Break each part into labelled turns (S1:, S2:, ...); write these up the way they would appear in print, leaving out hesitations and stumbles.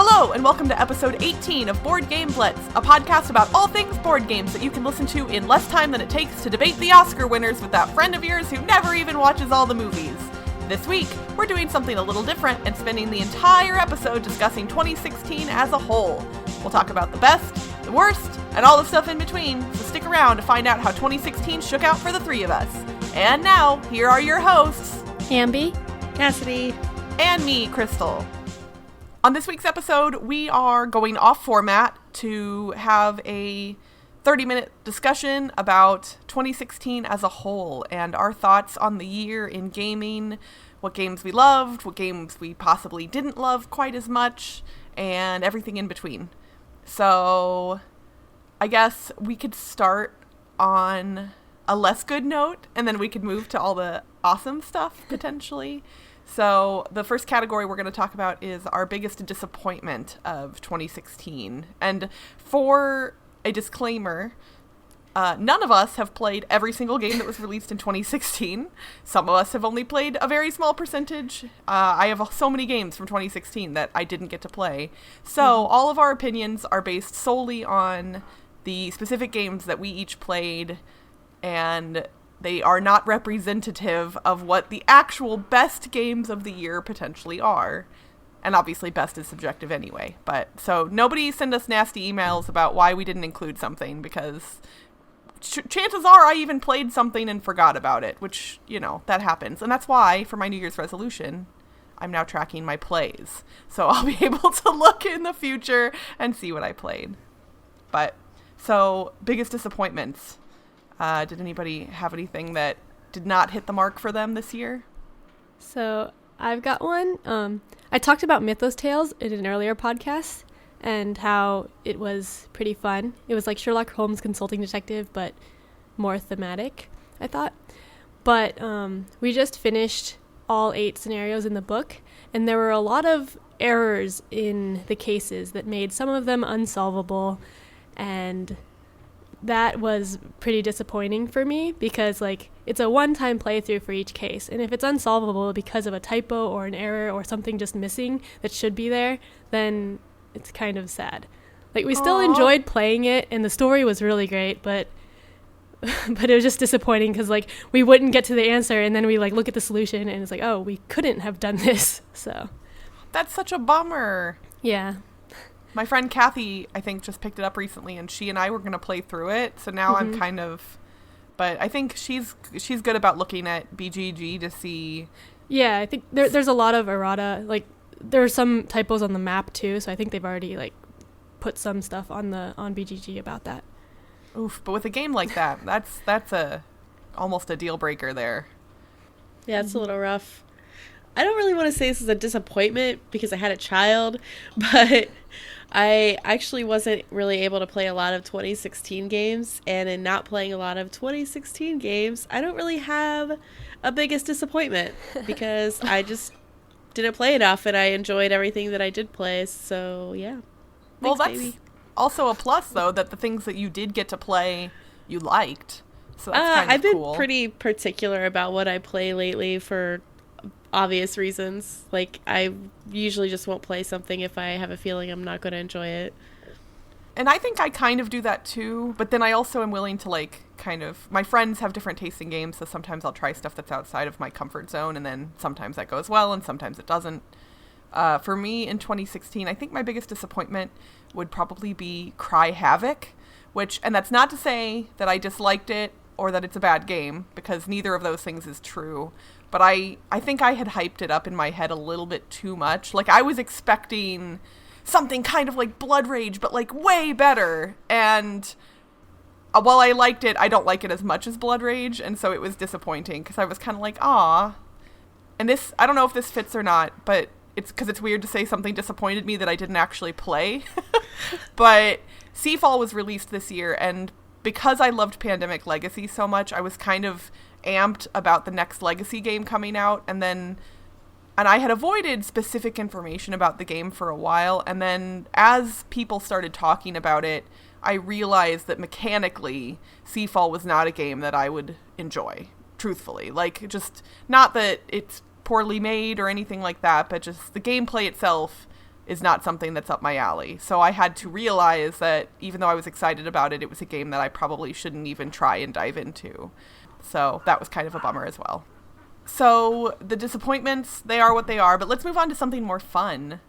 S1: Hello, and welcome to episode 18 of Board Game Blitz, a podcast about all things board games that you can listen to in less time than it takes to debate the Oscar winners with that friend of yours who never even watches all the movies. This week, we're doing something a little different and spending the entire episode discussing 2016 as a whole. We'll talk about the best, the worst, and all the stuff in between, so stick around to find out how 2016 shook out for the three of us. And now, here are your hosts,
S2: Ambie,
S3: Cassadi,
S1: and me, Crystal. On this week's episode, we are going off format to have a 30-minute discussion about 2016 as a whole and our thoughts on the year in gaming, what games we loved, what games we possibly didn't love quite as much, and everything in between. So I guess we could start on a less good note, and then we could move to all the awesome stuff, potentially. So the first category we're going to talk about is our biggest disappointment of 2016. And for a disclaimer, none of us have played every single game that was released in 2016. Some of us have only played a very small percentage. I have so many games from 2016 that I didn't get to play. So all of our opinions are based solely on the specific games that we each played, and they are not representative of what the actual best games of the year potentially are. And obviously best is subjective anyway. But so nobody send us nasty emails about why we didn't include something, because chances are I even played something and forgot about it, which, you know, that happens. And that's why for my New Year's resolution, I'm now tracking my plays. So I'll be able to look in the future and see what I played. But so biggest disappointments. Did anybody have anything that did not hit the mark for them this year?
S2: So I've got one. I talked about Mythos Tales in an earlier podcast and how it was pretty fun. It was like Sherlock Holmes Consulting Detective, but more thematic, I thought. But we just finished all 8 scenarios in the book, and there were a lot of errors in the cases that made some of them unsolvable, and that was pretty disappointing for me because, like, it's a one-time playthrough for each case, and if it's unsolvable because of a typo or an error or something just missing that should be there, then it's kind of sad. Like, we still enjoyed playing it, and the story was really great, but it was just disappointing because, like, we wouldn't get to the answer, and then we, like, look at the solution, and it's like, oh, we couldn't have done this, so.
S1: That's such a bummer.
S2: Yeah.
S1: My friend Kathy, I think, just picked it up recently, and she and I were going to play through it, so now I'm kind of... But I think she's good about looking at BGG to see...
S2: Yeah, I think there's a lot of errata. Like, there are some typos on the map, too, so I think they've already, like, put some stuff on BGG about that.
S1: Oof, but with a game like that, that's almost a deal breaker there.
S3: Yeah, it's a little rough. I don't really want to say this is a disappointment because I had a child, but I actually wasn't really able to play a lot of 2016 games, and in not playing a lot of 2016 games, I don't really have a biggest disappointment because I just didn't play enough, and I enjoyed everything that I did play, so yeah.
S1: Well,
S3: Thanks,
S1: that's
S3: baby.
S1: Also a plus, though, that the things that you did get to play, you liked, so that's kind of cool.
S3: I've been pretty particular about what I play lately for obvious reasons. Like, I usually just won't play something if I have a feeling I'm not going to enjoy it.
S1: And I think I kind of do that too, but then I also am willing to, like, kind of... My friends have different tastes in games, so sometimes I'll try stuff that's outside of my comfort zone, and then sometimes that goes well, and sometimes it doesn't. For me, in 2016, I think my biggest disappointment would probably be Cry Havoc, and that's not to say that I disliked it or that it's a bad game, because neither of those things is true. But I think I had hyped it up in my head a little bit too much. Like, I was expecting something kind of like Blood Rage, but, like, way better. And while I liked it, I don't like it as much as Blood Rage, and so it was disappointing, because I was kind of like, aw. And this, I don't know if this fits or not, but it's because it's weird to say something disappointed me that I didn't actually play. But SeaFall was released this year, and because I loved Pandemic Legacy so much, I was kind of amped about the next Legacy game coming out, and I had avoided specific information about the game for a while, and then as people started talking about it, I realized that mechanically SeaFall was not a game that I would enjoy, truthfully. Like, just not that it's poorly made or anything like that, but just the gameplay itself is not something that's up my alley. So I had to realize that even though I was excited about it, it was a game that I probably shouldn't even try and dive into. So that was kind of a bummer as well. So the disappointments, they are what they are, but let's move on to something more fun.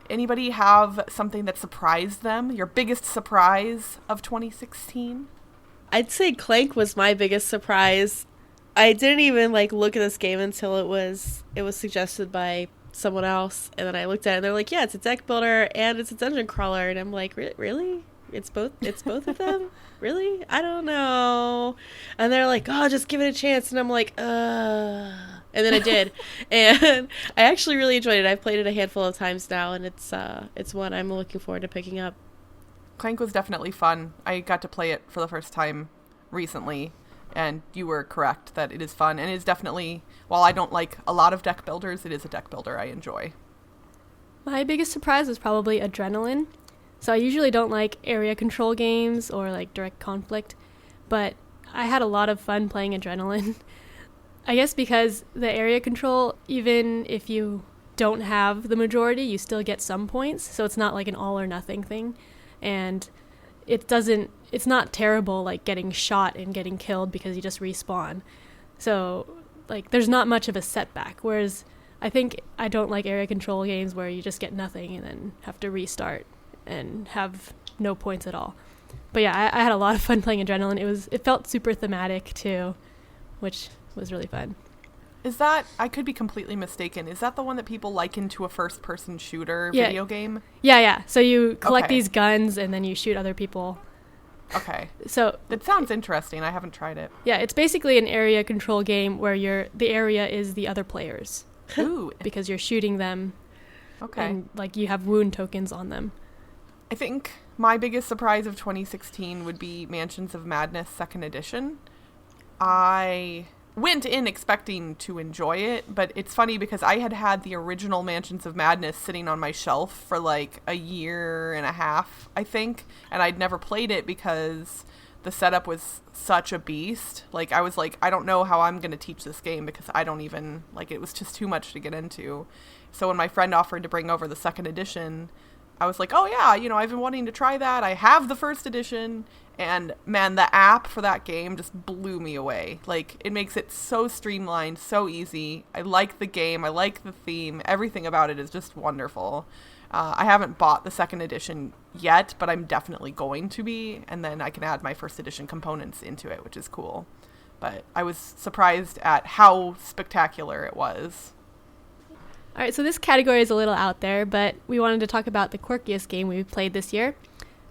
S1: Anybody have something that surprised them? Your biggest surprise of 2016?
S3: I'd say Clank was my biggest surprise. I didn't even look at this game until it was suggested by someone else, and then I looked at it and they're like, yeah, it's a deck builder and it's a dungeon crawler, and I'm like, really? It's both of them? Really? I don't know. And they're like, oh, just give it a chance, and I'm like, and then I did. And I actually really enjoyed it. I've played it a handful of times now, and it's one I'm looking forward to picking up.
S1: Clank was definitely fun. I got to play it for the first time recently, and you were correct that it is fun, and it is definitely, while I don't like a lot of deck builders, it is a deck builder I enjoy.
S2: My biggest surprise was probably Adrenaline. So I usually don't like area control games or direct conflict, but I had a lot of fun playing Adrenaline. I guess because the area control, even if you don't have the majority, you still get some points, so it's not like an all or nothing thing. And it's not terrible getting shot and getting killed because you just respawn. So there's not much of a setback, whereas I think I don't like area control games where you just get nothing and then have to restart and have no points at all. But yeah, I had a lot of fun playing Adrenaline. It felt super thematic too, which was really fun.
S1: Is that, I could be completely mistaken, is that the one that people liken to a first-person shooter video game?
S2: Yeah. So you collect these guns and then you shoot other people.
S1: Okay.
S2: So
S1: it sounds interesting. I haven't tried it.
S2: Yeah, it's basically an area control game where the area is the other players.
S1: Ooh.
S2: Because you're shooting them.
S1: Okay.
S2: And you have wound tokens on them.
S1: I think my biggest surprise of 2016 would be Mansions of Madness 2nd Edition. I went in expecting to enjoy it, but it's funny because I had the original Mansions of Madness sitting on my shelf for a year and a half, I think, and I'd never played it because the setup was such a beast. I was like, I don't know how I'm going to teach this game because I don't even, it was just too much to get into. So when my friend offered to bring over the 2nd edition, I was like, oh yeah, I've been wanting to try that. I have the 1st edition, and man, the app for that game just blew me away. It makes it so streamlined, so easy. I like the game. I like the theme. Everything about it is just wonderful. I haven't bought the 2nd edition yet, but I'm definitely going to be, and then I can add my 1st edition components into it, which is cool. But I was surprised at how spectacular it was.
S2: All right, so this category is a little out there, but we wanted to talk about the quirkiest game we played this year.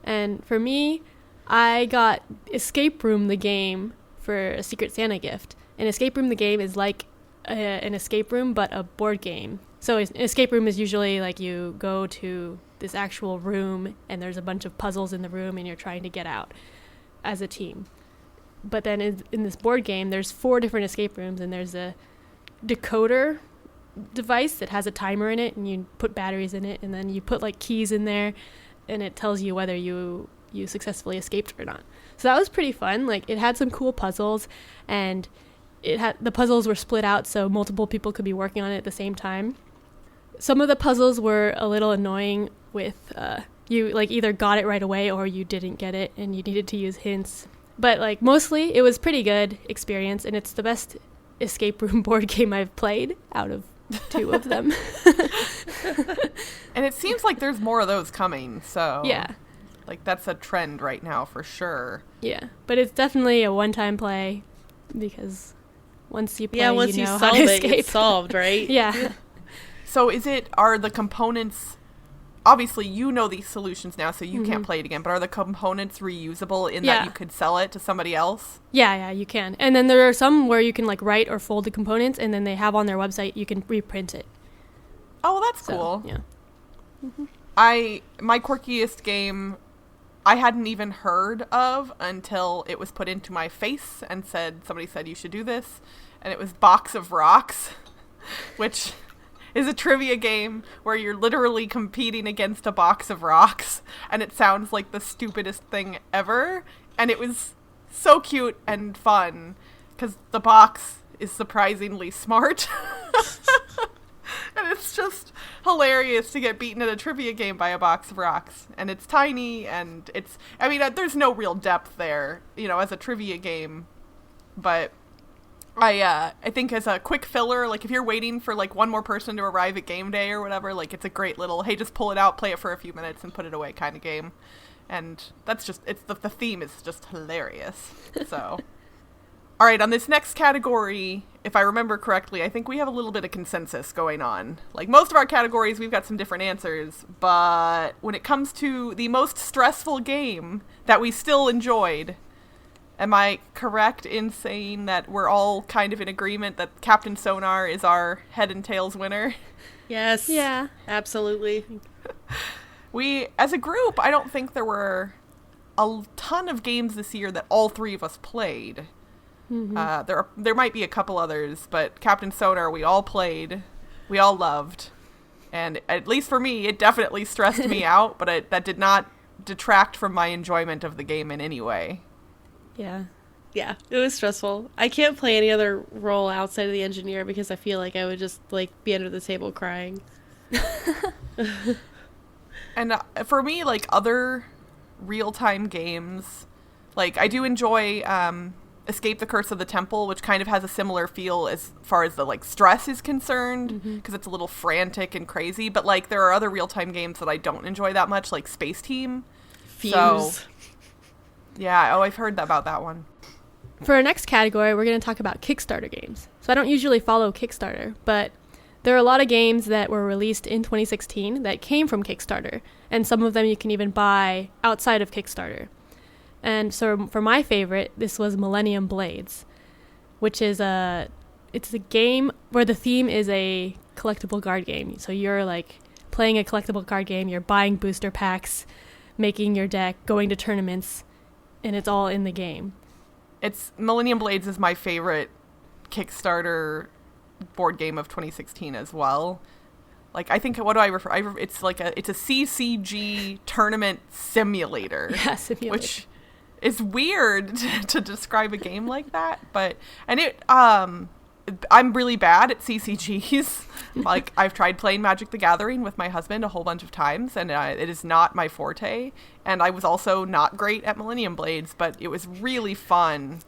S2: And for me, I got Escape Room the game for a Secret Santa gift. And Escape Room the game is like an escape room, but a board game. So an escape room is usually you go to this actual room and there's a bunch of puzzles in the room and you're trying to get out as a team. But then in this board game, there's 4 different escape rooms, and there's a decoder device that has a timer in it, and you put batteries in it, and then you put keys in there, and it tells you whether you successfully escaped or not. So that was pretty fun. It had some cool puzzles, and the puzzles were split out so multiple people could be working on it at the same time. Some of the puzzles were a little annoying with you either got it right away or you didn't get it and you needed to use hints. But mostly it was pretty good experience, and it's the best escape room board game I've played out of 2 of them.
S1: And it seems like there's more of those coming, so
S2: yeah,
S1: that's a trend right now for sure.
S2: Yeah, but it's definitely a one-time play because once you play,
S3: once
S2: you
S3: you
S2: know
S3: solve
S2: how to
S3: it,
S2: escape.
S3: it's solved, right?
S2: Yeah.
S1: So are the components, obviously you know these solutions now, so you can't play it again, but are the components reusable in that you could sell it to somebody else? Yeah,
S2: you can. And then there are some where you can write or fold the components, and then they have on their website you can reprint it.
S1: Oh, well, that's cool.
S2: Yeah.
S1: My quirkiest game I hadn't even heard of until it was put into my face and somebody said you should do this, and it was Box of Rocks, which is a trivia game where you're literally competing against a box of rocks, and it sounds like the stupidest thing ever, and it was so cute and fun because the box is surprisingly smart. And it's just hilarious to get beaten at a trivia game by a box of rocks. And it's tiny, and there's no real depth there, as a trivia game. But I think as a quick filler, like if you're waiting for like one more person to arrive at game day or whatever, like it's a great little, hey, just pull it out, play it for a few minutes and put it away kind of game. And that's just, the theme is just hilarious. So, all right, on this next category, if I remember correctly, I think we have a little bit of consensus going on. Like most of our categories, we've got some different answers, but when it comes to the most stressful game that we still enjoyed, am I correct in saying that we're all kind of in agreement that Captain Sonar is our head and tails winner?
S3: Yes.
S2: Yeah.
S3: Absolutely.
S1: We, as a group, I don't think there were a ton of games this year that all three of us played. Mm-hmm. There might be a couple others, but Captain Sonar we all played, we all loved, and at least for me, it definitely stressed me out, but that did not detract from my enjoyment of the game in any way.
S2: Yeah.
S3: Yeah, it was stressful. I can't play any other role outside of the engineer because I feel like I would just like be under the table crying.
S1: And for me, like other real-time games, like I do enjoy Escape the Curse of the Temple, which kind of has a similar feel as far as the like stress is concerned, because it's a little frantic and crazy. But like there are other real-time games that I don't enjoy that much, like Space Team.
S3: Fuse.
S1: So, yeah, I've heard about that one.
S2: For our next category, we're going to talk about Kickstarter games. So I don't usually follow Kickstarter, but there are a lot of games that were released in 2016 that came from Kickstarter, and some of them you can even buy outside of Kickstarter. And so for my favorite, this was Millennium Blades, which is it's a game where the theme is a collectible card game. So you're like playing a collectible card game, you're buying booster packs, making your deck, going to tournaments, and it's all in the game.
S1: Millennium Blades is my favorite Kickstarter board game of 2016 as well. Like, I think, what do I refer? It's a CCG tournament simulator.
S2: Yeah, simulator.
S1: Which is weird to describe a game like that, I'm really bad at CCGs. Like, I've tried playing Magic the Gathering with my husband a whole bunch of times, and it is not my forte. And I was also not great at Millennium Blades, but it was really fun.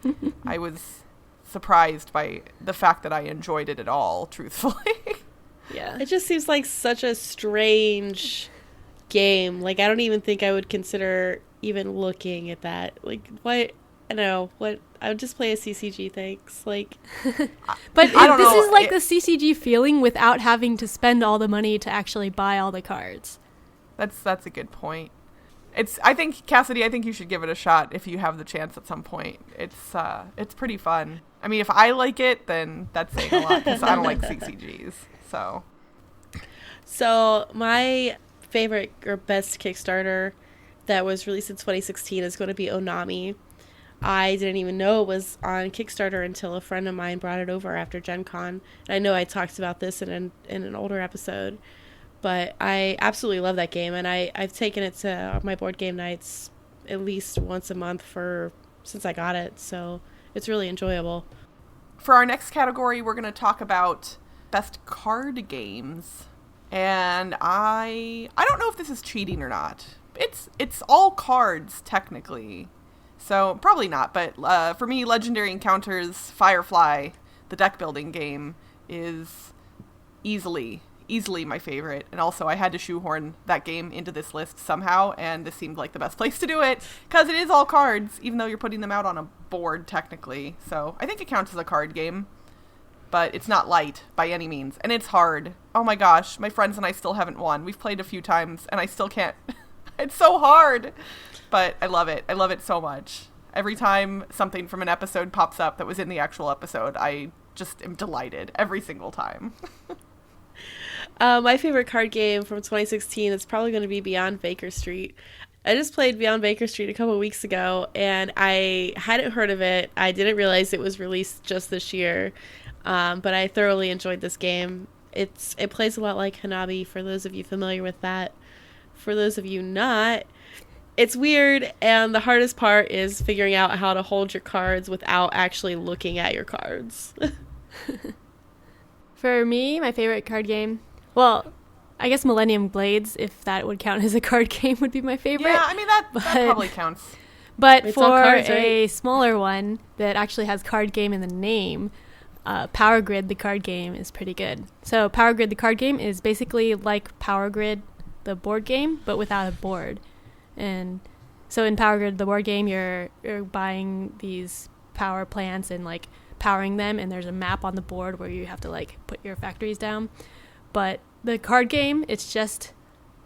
S1: I was surprised by the fact that I enjoyed it at all, truthfully.
S3: Yeah. It just seems like such a strange game. Like, I don't even think I would consider even looking at that. Like, what? I don't know. What? I would just play a CCG, thanks. Like,
S2: but this is like the CCG feeling without having to spend all the money to actually buy all the cards.
S1: That's a good point. I think, Cassadi, I think you should give it a shot if you have the chance at some point. It's pretty fun. I mean, if I like it, then that's saying a lot, because I don't like CCGs.
S3: So my favorite or best Kickstarter that was released in 2016 is going to be Onami. I didn't even know it was on Kickstarter until a friend of mine brought it over after Gen Con. And I know I talked about this in an older episode, but I absolutely love that game, and I've taken it to my board game nights at least once a month since I got it, so it's really enjoyable.
S1: For our next category, we're going to talk about best card games, and I don't know if this is cheating or not. It's all cards, technically. So, probably not, but for me, Legendary Encounters Firefly, the deck building game, is easily my favorite. And also, I had to shoehorn that game into this list somehow, and this seemed like the best place to do it, because it is all cards, even though you're putting them out on a board, technically. So, I think it counts as a card game, but it's not light by any means, and it's hard. Oh my gosh, my friends and I still haven't won. We've played a few times, and I still can't. It's so hard. But I love it. I love it so much. Every time something from an episode pops up that was in the actual episode, I just am delighted every single time.
S3: My favorite card game from 2016 is probably going to be Beyond Baker Street. I just played Beyond Baker Street a couple weeks ago, and I hadn't heard of it. I didn't realize it was released just this year, but I thoroughly enjoyed this game. It plays a lot like Hanabi, for those of you familiar with that. For those of you not, it's weird, and the hardest part is figuring out how to hold your cards without actually looking at your cards.
S2: For me, my favorite card game Well, I guess Millennium Blades, if that would count as a card game, would be my favorite.
S1: Yeah, I mean, that probably counts.
S2: But
S3: It's all
S2: for
S3: cards,
S2: a
S3: right?
S2: smaller one that actually has card game in the name, Power Grid, the card game, is pretty good. So Power Grid, the card game, is basically like Power Grid, the board game, but without a board. And so in Power Grid, the board game, you're buying these power plants and like powering them, and there's a map on the board where you have to like put your factories down. But the card game, it's just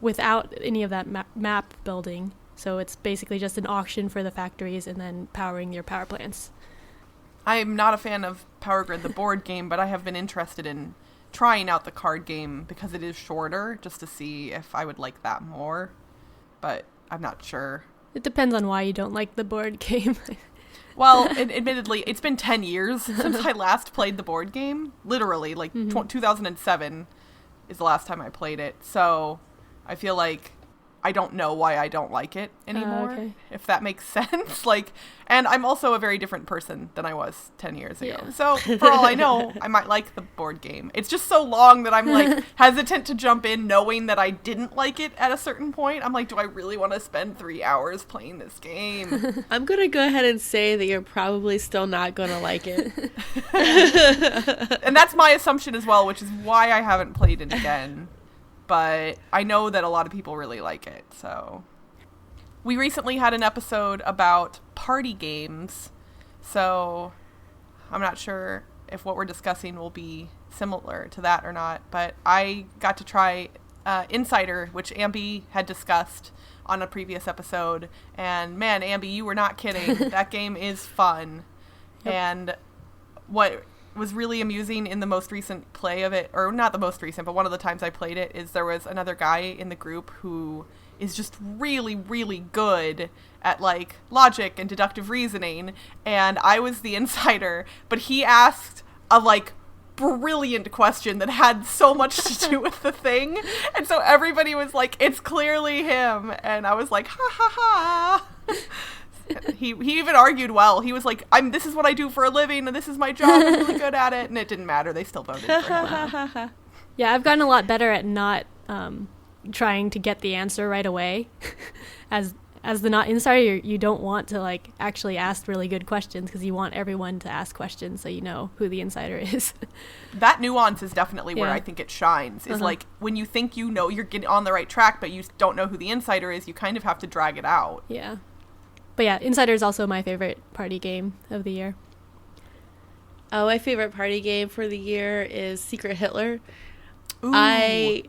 S2: without any of that map building. So it's basically just an auction for the factories and then powering your power plants.
S1: I'm not a fan of Power Grid, the board game, but I have been interested in trying out the card game because it is shorter, just to see if I would like that more. But I'm not sure.
S2: It depends on why you don't like the board game.
S1: Well, admittedly, it's been 10 years since I last played the board game. Literally, like 2007 is the last time I played it. So I feel like I don't know why I don't like it anymore,
S2: okay.
S1: if that makes sense. Like, and I'm also a very different person than I was 10 years ago.
S2: Yeah.
S1: So for all I know, I might like the board game. It's just so long that I'm like hesitant to jump in knowing that I didn't like it at a certain point. I'm like, do I really want to spend 3 hours playing this game?
S3: I'm going to go ahead and say that you're probably still not going to like it.
S1: And that's my assumption as well, which is why I haven't played it again. But I know that a lot of people really like it, so. We recently had an episode about party games, so I'm not sure if what we're discussing will be similar to that or not, but I got to try Insider, which Ambie had discussed on a previous episode, and man, Ambie, you were not kidding. That game is fun. Yep. And what was really amusing in the most recent play of it, or not the most recent, but one of the times I played it, is there was another guy in the group who is just really, really good at like logic and deductive reasoning, and I was the insider, but he asked a like brilliant question that had so much to do with the thing, and so everybody was like, it's clearly him, and I was like, ha ha ha. He even argued well. He was like, this is what I do for a living, and this is my job, I'm really good at it, and it didn't matter. They still voted for him.
S2: Yeah, I've gotten a lot better at not trying to get the answer right away. As the not insider, you don't want to like actually ask really good questions because you want everyone to ask questions so you know who the insider is.
S1: That nuance is definitely where I think it shines. Is like when you think you know you're getting on the right track, but you don't know who the insider is, you kind of have to drag it out.
S2: Yeah. But yeah, Insider is also my favorite party game of the year.
S3: Oh, my favorite party game for the year is Secret Hitler.
S1: Ooh.
S3: I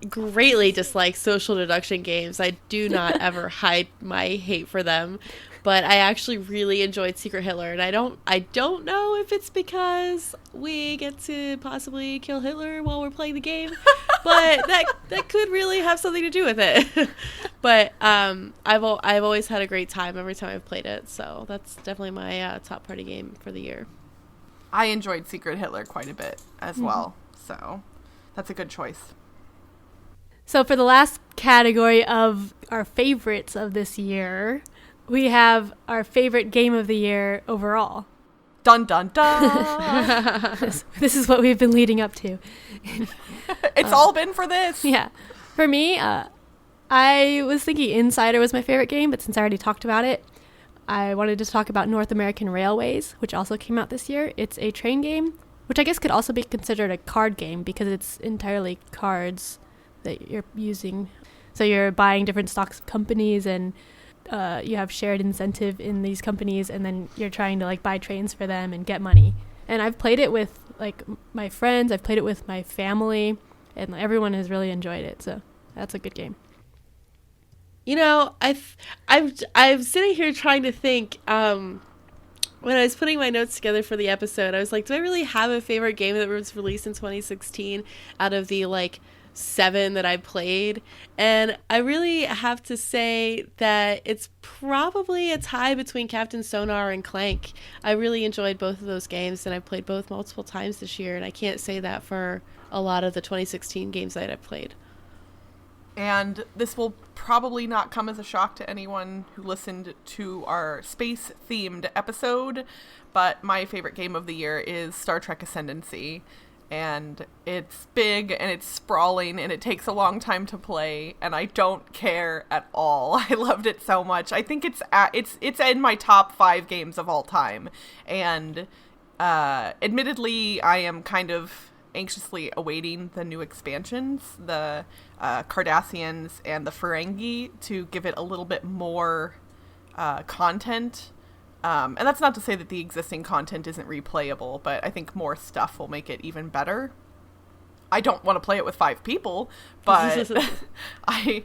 S3: greatly dislike social deduction games. I do not ever hide my hate for them. But I actually really enjoyed Secret Hitler, and I don't know if it's because we get to possibly kill Hitler while we're playing the game, but that could really have something to do with it. But I've always had a great time every time I've played it, so that's definitely my top party game for the year.
S1: I enjoyed Secret Hitler quite a bit as well, so that's a good choice.
S2: So for the last category of our favorites of this year, we have our favorite game of the year overall.
S1: Dun, dun, dun!
S2: This is what we've been leading up to.
S1: It's all been for this!
S2: Yeah. For me, I was thinking Insider was my favorite game, but since I already talked about it, I wanted to talk about North American Railways, which also came out this year. It's a train game, which I guess could also be considered a card game because it's entirely cards that you're using. So you're buying different stocks of companies, and you have shared incentive in these companies, and then you're trying to like buy trains for them and get money. And I've played it with like my friends, I've played it with my family, and everyone has really enjoyed it. So that's a good game.
S3: You know, I'm sitting here trying to think. When I was putting my notes together for the episode, I was like, do I really have a favorite game that was released in 2016 out of the like 7 that I played? And I really have to say that it's probably a tie between Captain Sonar and Clank. I really enjoyed both of those games, and I played both multiple times this year, and I can't say that for a lot of the 2016 games that I've played.
S1: And this will probably not come as a shock to anyone who listened to our space-themed episode, but my favorite game of the year is Star Trek Ascendancy. and it's big and it's sprawling and it takes a long time to play, and I don't care at all. I loved it so much. I think it's in my top 5 games of all time, and admittedly I am kind of anxiously awaiting the new expansions, the Cardassians and the Ferengi, to give it a little bit more content. And that's not to say that the existing content isn't replayable, but I think more stuff will make it even better. I don't want to play it with 5 people, but I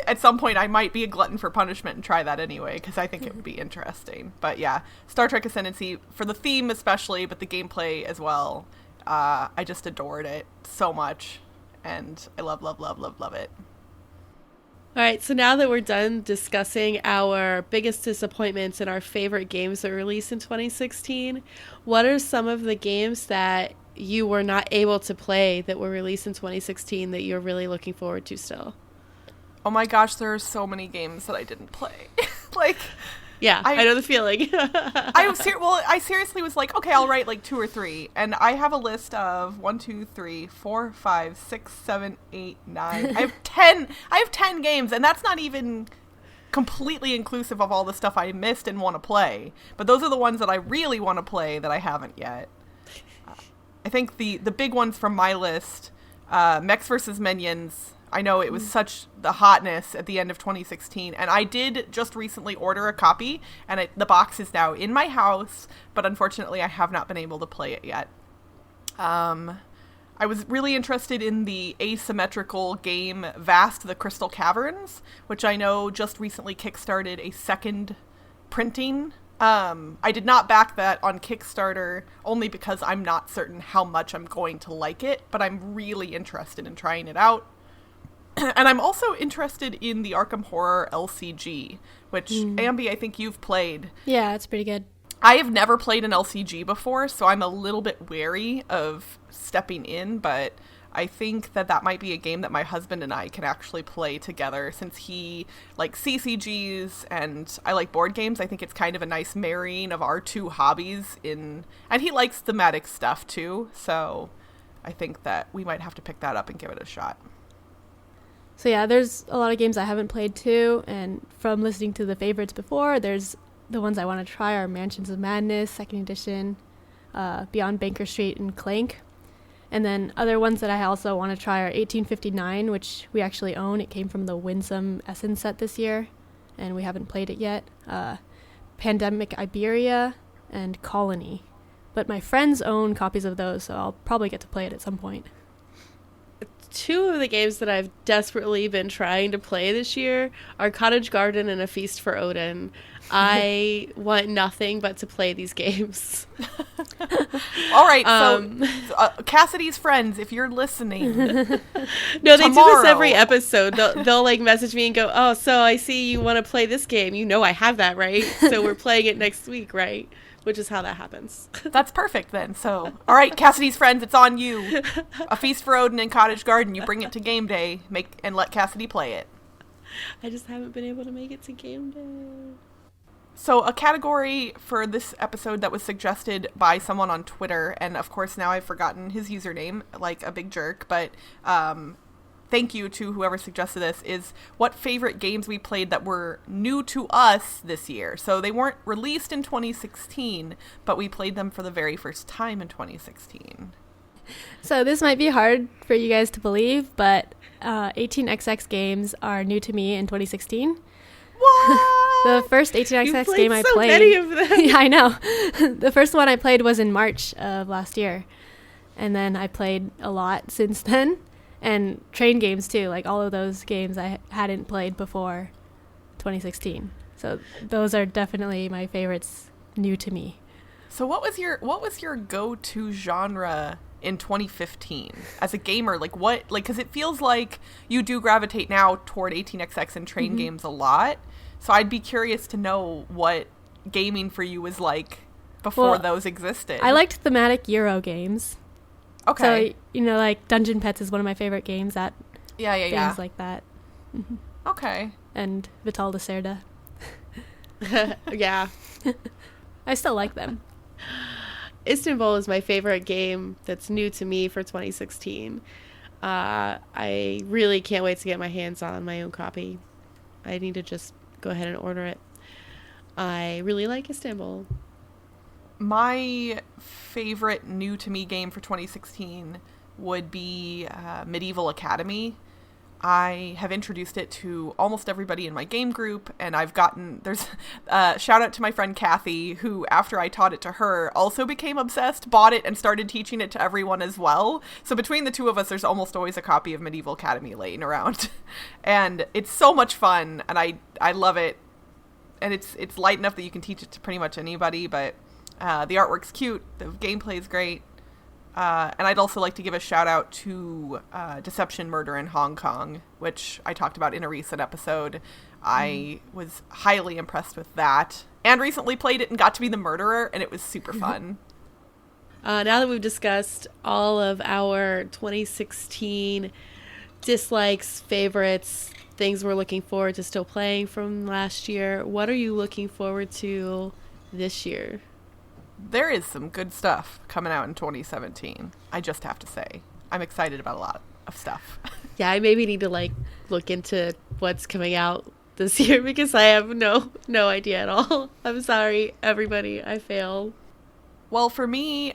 S1: at some point I might be a glutton for punishment and try that anyway, because I think it would be interesting. But yeah, Star Trek Ascendancy, for the theme especially, but the gameplay as well, I just adored it so much, and I love it.
S3: All right, so now that we're done discussing our biggest disappointments and our favorite games that were released in 2016, what are some of the games that you were not able to play that were released in 2016 that you're really looking forward to still?
S1: Oh my gosh, there are so many games that I didn't play.
S3: Yeah, I know the feeling.
S1: I seriously was like, okay, I'll write 2 or 3. And I have a list of 1, 2, 3, 4, 5, 6, 7, 8, 9. I have 10 games, and that's not even completely inclusive of all the stuff I missed and want to play. But those are the ones that I really want to play that I haven't yet. I think the big ones from my list, Mechs vs. Minions. I know it was such the hotness at the end of 2016, and I did just recently order a copy, and the box is now in my house, but unfortunately I have not been able to play it yet. I was really interested in the asymmetrical game Vast the Crystal Caverns, which I know just recently kickstarted a second printing. I did not back that on Kickstarter only because I'm not certain how much I'm going to like it, but I'm really interested in trying it out. And I'm also interested in the Arkham Horror LCG, which, Ambie, I think you've played.
S2: Yeah, it's pretty good.
S1: I have never played an LCG before, so I'm a little bit wary of stepping in, but I think that might be a game that my husband and I can actually play together, since he likes CCGs and I like board games. I think it's kind of a nice marrying of our 2 hobbies and he likes thematic stuff too, so I think that we might have to pick that up and give it a shot.
S2: So yeah, there's a lot of games I haven't played too, and from listening to the favorites before, there's the ones I want to try are Mansions of Madness, 2nd edition, Beyond Banker Street, and Clank. And then other ones that I also want to try are 1859, which we actually own. It came from the Winsome Essence set this year, and we haven't played it yet. Pandemic Iberia, and Colony. But my friends own copies of those, so I'll probably get to play it at some point.
S3: 2 of the games that I've desperately been trying to play this year are Cottage Garden and A Feast for Odin. I want nothing but to play these games.
S1: All right, so Cassidy's friends, if you're listening.
S3: No, they do this every episode. They'll message me and go, "Oh, so I see you want to play this game. You know I have that, right? So we're playing it next week, right?" Which is how that happens.
S1: That's perfect then. So, all right, Cassidy's friends, it's on you. A Feast for Odin and Cottage Garden. You bring it to game day, and let Cassidy play it.
S3: I just haven't been able to make it to game day.
S1: So a category for this episode that was suggested by someone on Twitter, and of course now I've forgotten his username like a big jerk, but thank you to whoever suggested this, is what favorite games we played that were new to us this year. So they weren't released in 2016, but we played them for the very first time in 2016.
S2: So this might be hard for you guys to believe, but 18xx games are new to me in 2016.
S1: What?
S2: The first 18xx game I played.
S3: Many of them.
S2: Yeah, I know. The first one I played was in March of last year. And then I played a lot since then. And train games too, all of those games I hadn't played before 2016. So those are definitely my favorites new to me.
S1: So what was your go-to genre in 2015 as a gamer? Because it feels like you do gravitate now toward 18xx and train games a lot. So I'd be curious to know what gaming for you was like before those existed.
S2: I liked thematic Euro games.
S1: Okay.
S2: So, Dungeon Pets is one of my favorite games at games like that.
S1: Okay.
S2: And Vital Lacerda.
S3: Yeah.
S2: I still like them.
S3: Istanbul is my favorite game that's new to me for 2016. I really can't wait to get my hands on my own copy. I need to just go ahead and order it. I really like Istanbul.
S1: My favorite new to me game for 2016 would be Medieval Academy. I have introduced it to almost everybody in my game group, and there's shout out to my friend Kathy, who after I taught it to her also became obsessed, bought it, and started teaching it to everyone as well. So between the two of us, there's almost always a copy of Medieval Academy laying around. And it's so much fun, and I love it. And it's light enough that you can teach it to pretty much anybody, but the artwork's cute, the gameplay's great. And I'd also like to give a shout out to Deception Murder in Hong Kong, which I talked about in a recent episode. I was highly impressed with that, and recently played it and got to be the murderer, and it was super fun.
S3: Now that we've discussed all of our 2016 dislikes, favorites, things we're looking forward to still playing from last year, what are you looking forward to this year?
S1: There is some good stuff coming out in 2017. I just have to say. I'm excited about a lot of stuff.
S3: Yeah, I maybe need to look into what's coming out this year because I have no idea at all. I'm sorry, everybody. I failed.
S1: Well, for me,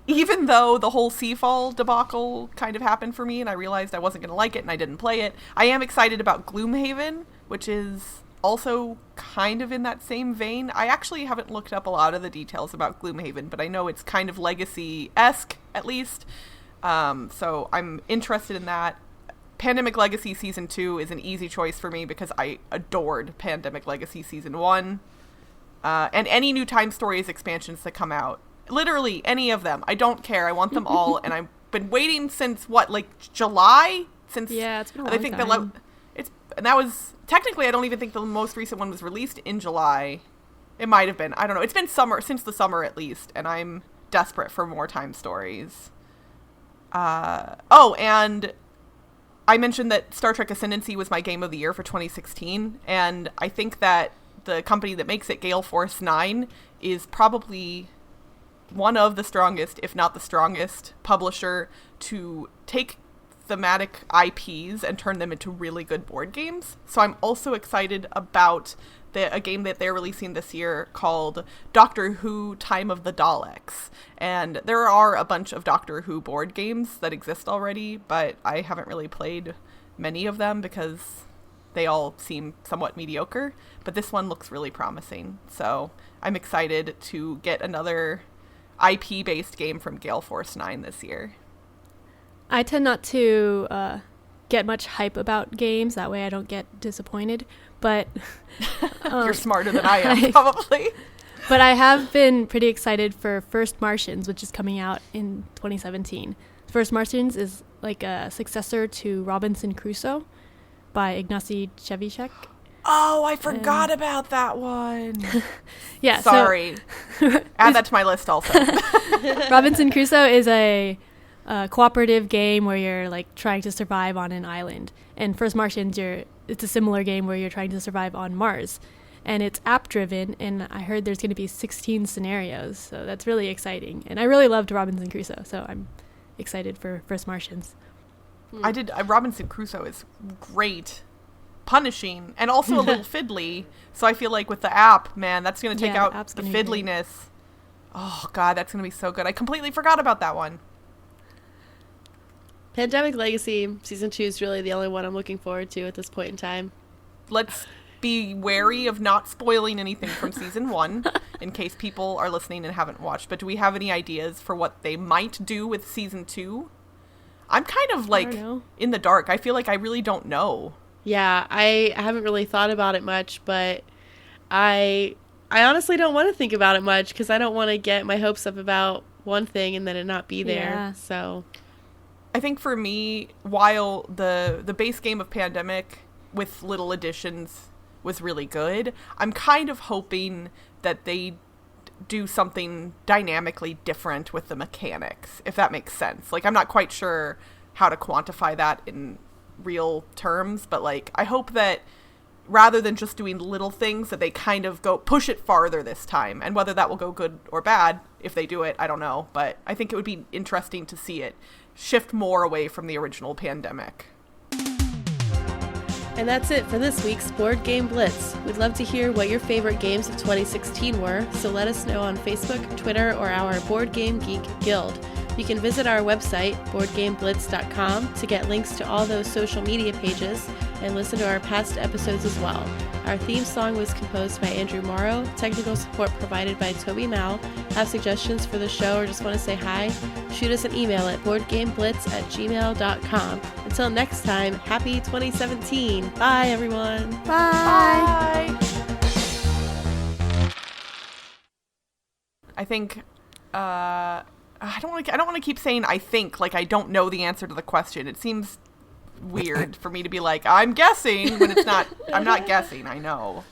S1: even though the whole SeaFall debacle kind of happened for me and I realized I wasn't going to like it and I didn't play it, I am excited about Gloomhaven, which is also kind of in that same vein. I actually haven't looked up a lot of the details about Gloomhaven, but I know it's kind of Legacy-esque, at least. So I'm interested in that. Pandemic Legacy Season 2 is an easy choice for me because I adored Pandemic Legacy Season 1. And any new Time Stories expansions that come out. Literally, any of them. I don't care. I want them all. And I've been waiting since, July?
S2: Yeah, it's been a long time.
S1: And that was... Technically, I don't even think the most recent one was released in July. It might have been. I don't know. It's been since the summer at least, and I'm desperate for more Time Stories. And I mentioned that Star Trek Ascendancy was my game of the year for 2016, and I think that the company that makes it, Gale Force 9, is probably one of the strongest, if not the strongest, publisher to take thematic IPs and turn them into really good board games. So I'm also excited about a game that they're releasing this year called Doctor Who Time of the Daleks. And there are a bunch of Doctor Who board games that exist already, but I haven't really played many of them because they all seem somewhat mediocre. But this one looks really promising. So I'm excited to get another IP-based game from Gale Force 9 this year.
S2: I tend not to get much hype about games. That way I don't get disappointed. But
S1: you're smarter than I am, probably.
S2: But I have been pretty excited for First Martians, which is coming out in 2017. First Martians is like a successor to Robinson Crusoe by Ignacy Trzewiczek.
S1: Oh, I forgot about that one.
S2: Yeah.
S1: Sorry. Add that to my list also.
S2: Robinson Crusoe is a cooperative game where you're like trying to survive on an island. And First Martians, it's a similar game where you're trying to survive on Mars. And it's app-driven, and I heard there's going to be 16 scenarios, so that's really exciting. And I really loved Robinson Crusoe, so I'm excited for First Martians.
S1: Robinson Crusoe is great, punishing, and also a little fiddly, so I feel like with the app, man, that's going to take out the fiddliness. Oh, God, that's going to be so good. I completely forgot about that one.
S3: Pandemic Legacy Season 2 is really the only one I'm looking forward to at this point in time.
S1: Let's be wary of not spoiling anything from Season 1 in case people are listening and haven't watched. But do we have any ideas for what they might do with Season 2? I'm kind of in the dark. I feel like I really don't know.
S3: Yeah, I haven't really thought about it much, but I honestly don't want to think about it much because I don't want to get my hopes up about one thing and then it not be there.
S2: Yeah.
S3: So
S1: I think for me, while the base game of Pandemic with little additions was really good, I'm kind of hoping that they do something dynamically different with the mechanics, if that makes sense. Like, I'm not quite sure how to quantify that in real terms, but like, I hope that rather than just doing little things, that they kind of push it farther this time. And whether that will go good or bad, if they do it, I don't know. But I think it would be interesting to see it shift more away from the original pandemic.
S3: And that's it for this week's Board Game Blitz. We'd love to hear what your favorite games of 2016 were, so let us know on Facebook, Twitter, or our Board Game Geek Guild. You can visit our website, boardgameblitz.com, to get links to all those social media pages and listen to our past episodes as well. Our theme song was composed by Andrew Morrow, technical support provided by Toby Mao. Have suggestions for the show or just want to say hi? Shoot us an email at boardgameblitz@gmail.com. Until next time, happy 2017. Bye, everyone.
S1: Bye. I think, I don't want to keep saying I think like I don't know the answer to the question. It seems weird for me to be like, I'm guessing, when it's not, I'm not guessing, I know.